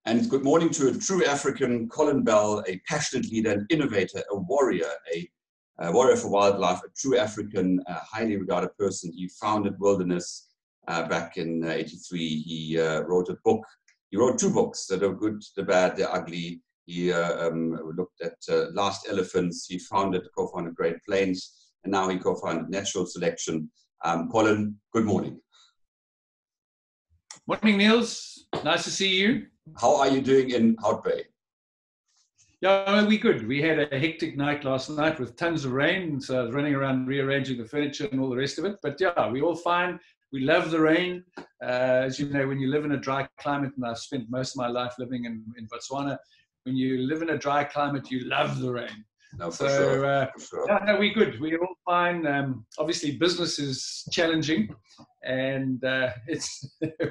And good morning to a true African, Colin Bell, a passionate leader, an innovator, a warrior for wildlife, a true African, highly regarded person. He founded Wilderness back in '83. He wrote a book. He wrote two books, The Good, the Bad, the Ugly. He looked at Last Elephants. He co-founded Great Plains, and now he co-founded Natural Selection. Colin, good morning. Morning, Nils. Nice to see you. How are you doing in Hout Bay? Yeah, we're good. We had a hectic night last night with tons of rain, so I was running around rearranging the furniture and all the rest of it. But yeah, we're all fine. We love the rain. As you know, when you live in a dry climate, and I've spent most of my life living in Botswana, when you live in a dry climate, you love the rain. No, for sure. Yeah, no, we're good. We're all fine. Obviously, business is challenging, and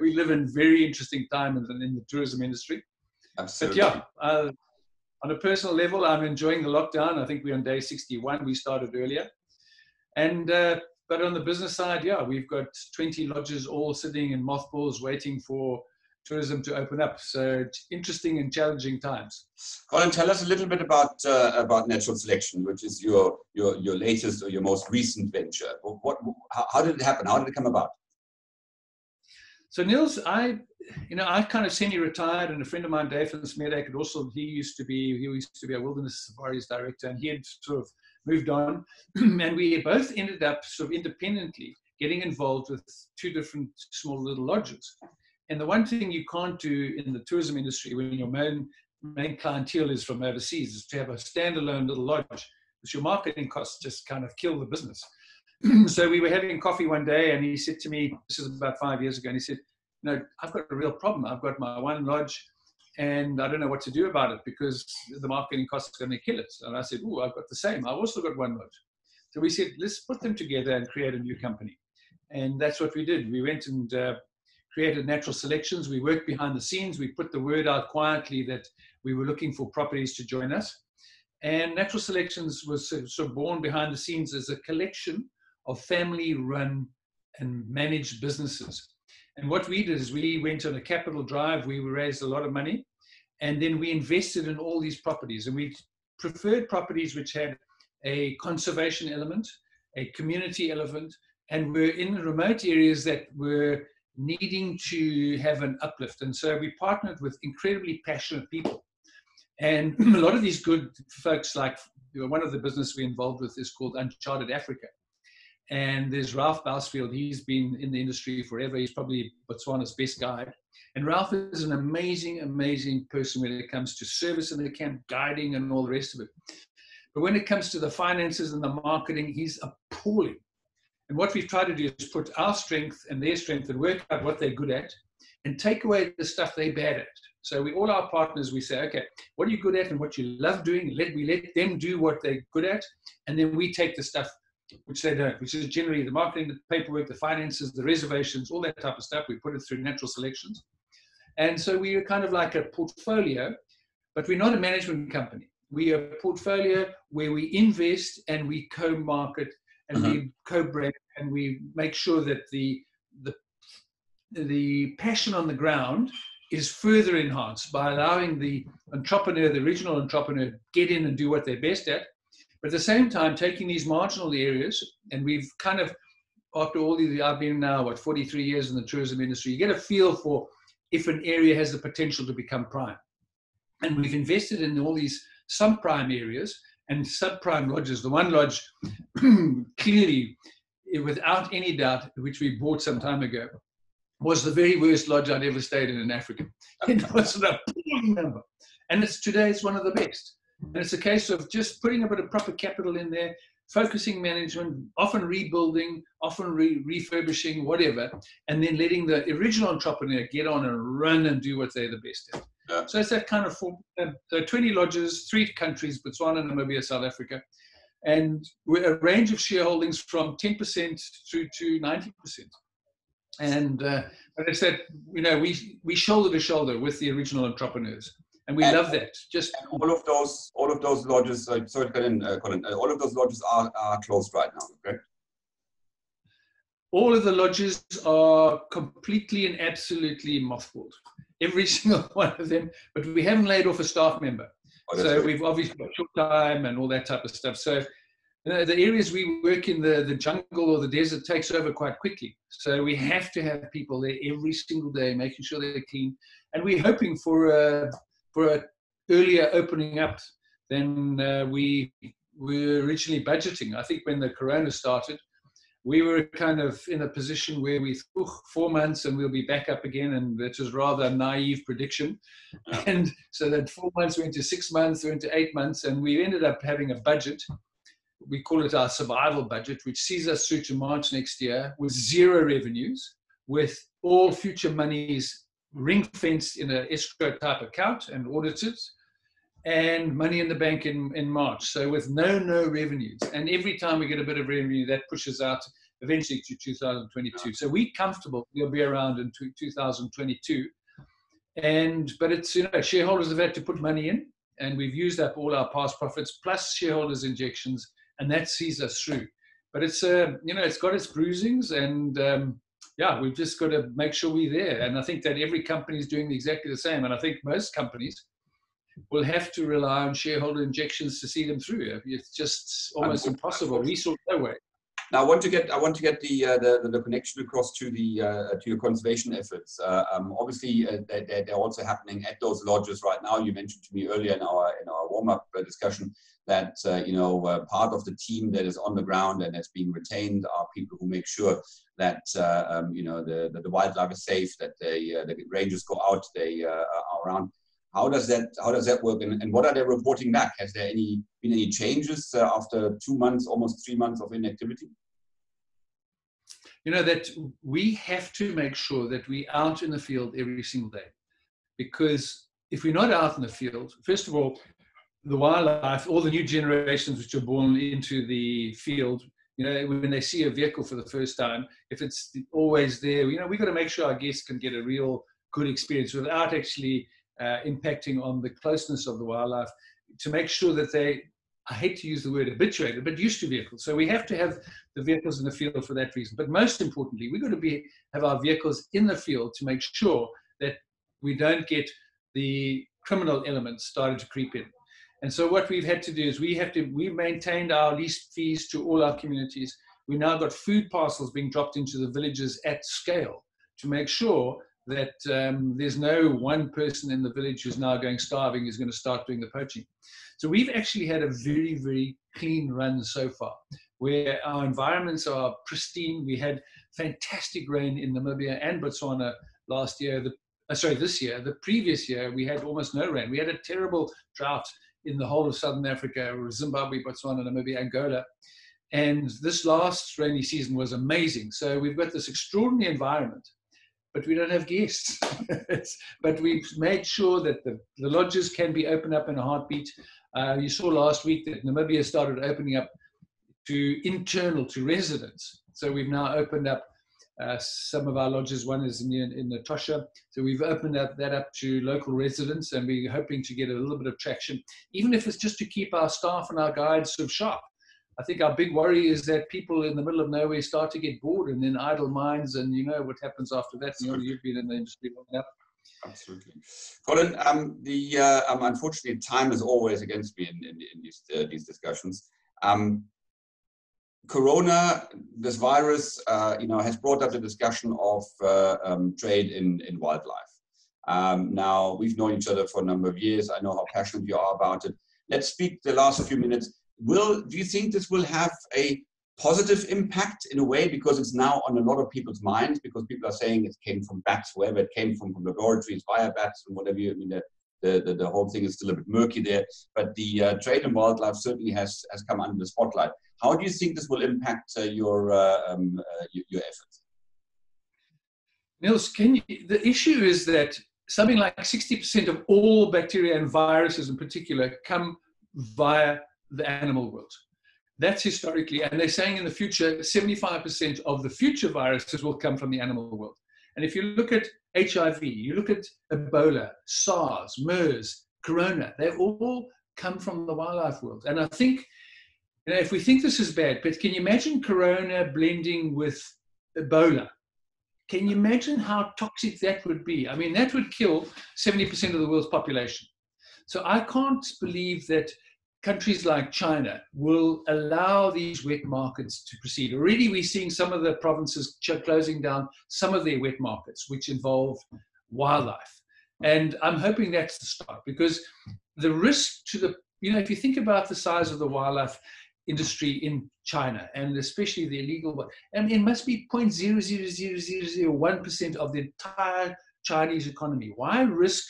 we live in very interesting times in the tourism industry. Absolutely. But yeah, on a personal level, I'm enjoying the lockdown. I think we're on day 61. We started earlier, and but on the business side, yeah, we've got 20 lodges all sitting in mothballs, waiting for tourism to open up. So interesting and challenging times. Colin, tell us a little bit about Natural Selection, which is your latest or your most recent venture. How did it happen? How did it come about? So Nils, I kind of semi-retired, and a friend of mine, Dave van Smeerdijk, he used to be a wilderness safaris director, and he had sort of moved on, and we both ended up sort of independently getting involved with two different small little lodges. And the one thing you can't do in the tourism industry when your main clientele is from overseas is to have a standalone little lodge, because your marketing costs just kind of kill the business. So we were having coffee one day, and he said to me, this is about 5 years ago, and he said, I've got a real problem. I've got my one lodge, and I don't know what to do about it because the marketing costs are going to kill it. And I said, I've got the same. I've also got one lodge. So we said, let's put them together and create a new company. And that's what we did. We went and created Natural Selections. We worked behind the scenes. We put the word out quietly that we were looking for properties to join us. And Natural Selections was sort of born behind the scenes as a collection of family-run and managed businesses. And what we did is we went on a capital drive. We raised a lot of money, and then we invested in all these properties. And we preferred properties which had a conservation element, a community element, and were in remote areas that were needing to have an uplift. And so we partnered with incredibly passionate people. And a lot of these good folks, like one of the business we're involved with is called Uncharted Africa. And there's Ralph Bousfield. He's been in the industry forever. He's probably Botswana's best guide. And Ralph is an amazing, amazing person when it comes to service in the camp, guiding and all the rest of it. But when it comes to the finances and the marketing, he's appalling. And what we've tried to do is put our strength and their strength and work out what they're good at and take away the stuff they're bad at. So all our partners, we say, okay, what are you good at and what you love doing? We let them do what they're good at. And then we take the stuff which they don't, which is generally the marketing, the paperwork, the finances, the reservations, all that type of stuff. We put it through Natural Selections. And so we are kind of like a portfolio, but we're not a management company. We are a portfolio where we invest and we co-market and we co-brand, and we make sure that the passion on the ground is further enhanced by allowing the entrepreneur, the original entrepreneur, get in and do what they're best at. But at the same time, taking these marginal areas, and we've kind of, after all these, I've been now, 43 years in the tourism industry, you get a feel for if an area has the potential to become prime. And we've invested in all these sub-prime areas and subprime lodges. The one lodge, clearly, without any doubt, which we bought some time ago, was the very worst lodge I'd ever stayed in Africa. It was an appalling number. And today it's one of the best. And it's a case of just putting a bit of proper capital in there, focusing management, often rebuilding, often refurbishing, whatever, and then letting the original entrepreneur get on and run and do what they're the best at. Yeah. So it's that kind of form. So 20 lodges, 3 countries, Botswana, Namibia, South Africa, and a range of shareholdings from 10% through to 90%. And but I said, we shoulder to shoulder with the original entrepreneurs. And we love that. And all of those lodges. Sorry to get in, Colin. All of those lodges are closed right now. Okay. All of the lodges are completely and absolutely mothballed. every single one of them, but we haven't laid off a staff member. So we've obviously got short time and all that type of stuff. So the areas we work in, the jungle or the desert takes over quite quickly. So we have to have people there every single day, making sure they're clean. And we're hoping for a earlier opening up than we were originally budgeting. I think when the corona started, we were kind of in a position where we thought 4 months and we'll be back up again, and that was rather a naive prediction. And so that 4 months went to 6 months, went to 8 months, and we ended up having a budget. We call it our survival budget, which sees us through to March next year with zero revenues, with all future monies ring-fenced in an escrow type account and audited, and money in the bank in March. So with no revenues. And every time we get a bit of revenue, that pushes out eventually to 2022. So we're comfortable we'll be around in 2022. But it's, shareholders have had to put money in, and we've used up all our past profits plus shareholders' injections, and that sees us through. But it's, it's got its bruisings, and we've just got to make sure we're there. And I think that every company is doing exactly the same. And I think most companies will have to rely on shareholder injections to see them through. It's just almost impossible. We saw no way. Now, I want to get the connection across to your conservation efforts. Obviously, they're also happening at those lodges right now. You mentioned to me earlier in our warm-up discussion that part of the team that is on the ground and that's being retained are people who make sure that the wildlife is safe, that the rangers go out, they are around. How does that work, and what are they reporting back? Has there been any changes after 2 months, almost 3 months of inactivity? That we have to make sure that we're out in the field every single day, because if we're not out in the field, first of all, the wildlife, all the new generations which are born into the field, when they see a vehicle for the first time, if it's always there, we've got to make sure our guests can get a real good experience without actually impacting on the closeness of the wildlife, to make sure that they, I hate to use the word habituated, but used to vehicles. So we have to have the vehicles in the field for that reason. But most importantly, we've got to have our vehicles in the field to make sure that we don't get the criminal elements starting to creep in. And so what we've had to do is we've maintained our lease fees to all our communities. We now got food parcels being dropped into the villages at scale to make sure that there's no one person in the village who's now going starving who's going to start doing the poaching. So we've actually had a very, very clean run so far, where our environments are pristine. We had fantastic rain in Namibia and Botswana last year. This year. The previous year, we had almost no rain. We had a terrible drought in the whole of Southern Africa, Zimbabwe, Botswana, Namibia, Angola. And this last rainy season was amazing. So we've got this extraordinary environment, but we don't have guests. But we've made sure that the lodges can be opened up in a heartbeat. You saw last week that Namibia started opening up to residents. So we've now opened up some of our lodges. One is in Natosha. So we've opened that up to local residents, and we're hoping to get a little bit of traction, even if it's just to keep our staff and our guides sort of sharp. I think our big worry is that people in the middle of nowhere start to get bored and then idle minds, and what happens after that. You've been in the industry long enough. Absolutely. Colin, unfortunately, time is always against me in these discussions. Corona, this virus, has brought up the discussion of trade in wildlife. Now, we've known each other for a number of years. I know how passionate you are about it. Let's speak the last few minutes. Do you think this will have a positive impact in a way, because it's now on a lot of people's minds, because people are saying it came from bats, wherever it came from laboratories, via bats and whatever. The whole thing is still a bit murky there, but the trade in wildlife certainly has come under the spotlight. How do you think this will impact your efforts? Nils, the issue is that something like 60% of all bacteria and viruses in particular come via the animal world. That's historically, and they're saying in the future, 75% of the future viruses will come from the animal world. And if you look at HIV, you look at Ebola, SARS, MERS, Corona, they all come from the wildlife world. And I think, if we think this is bad, but can you imagine Corona blending with Ebola? can you imagine how toxic that would be? I mean, that would kill 70% of the world's population. So I can't believe that countries like China will allow these wet markets to proceed. Already we're seeing some of the provinces closing down some of their wet markets, which involve wildlife. And I'm hoping that's the start, because the risk to the, if you think about the size of the wildlife industry in China, and especially the illegal one, I mean, it must be 0.00001% of the entire Chinese economy. Why risk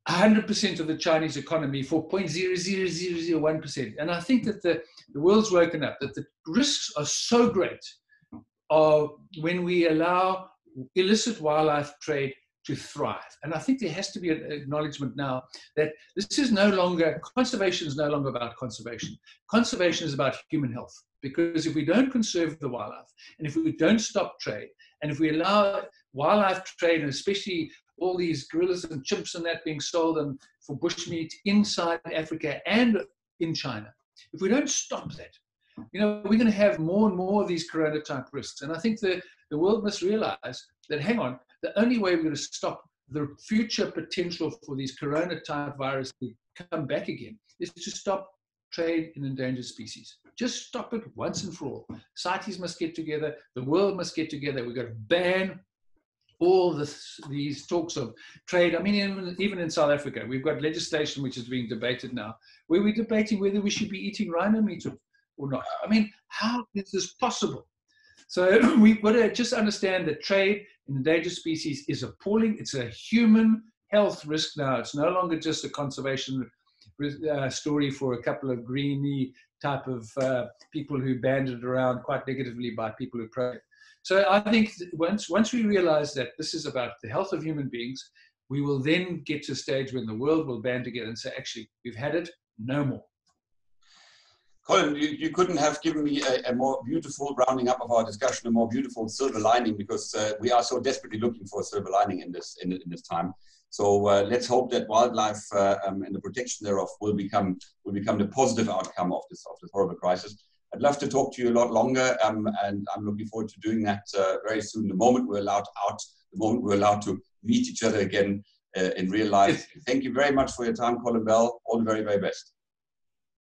100% of the Chinese economy for 0.00001%? And I think that the world's woken up, that the risks are so great when we allow illicit wildlife trade to thrive. And I think there has to be an acknowledgement now that this is no longer, conservation is no longer about conservation. Conservation is about human health. Because if we don't conserve the wildlife, and if we don't stop trade, and if we allow wildlife trade, and especially all these gorillas and chimps and that being sold and for bushmeat inside Africa and in China, if we don't stop that, we're going to have more and more of these corona type risks. And I think the world must realize that, hang on, the only way we're going to stop the future potential for these corona type viruses to come back again is to stop trade in endangered species. Just stop it once and for all. CITES must get together. The world must get together. We've got to ban all these talks of trade. I mean, even in South Africa, we've got legislation which is being debated now, where we're debating whether we should be eating rhino meat or not. I mean, how is this possible? So we've got to just understand that trade in endangered species is appalling. It's a human health risk now. It's no longer just a conservation story for a couple of greeny type of people who banded around quite negatively by people who pray. So I think once we realize that this is about the health of human beings, we will then get to a stage when the world will band together and say, actually, we've had it, no more. Colin, you couldn't have given me a more beautiful rounding up of our discussion, a more beautiful silver lining, because we are so desperately looking for a silver lining in this time. So let's hope that wildlife and the protection thereof will become the positive outcome of this horrible crisis. I'd love to talk to you a lot longer, and I'm looking forward to doing that very soon. The moment we're allowed to meet each other again in real life. Thank you very much for your time, Colin Bell. All the very, very best.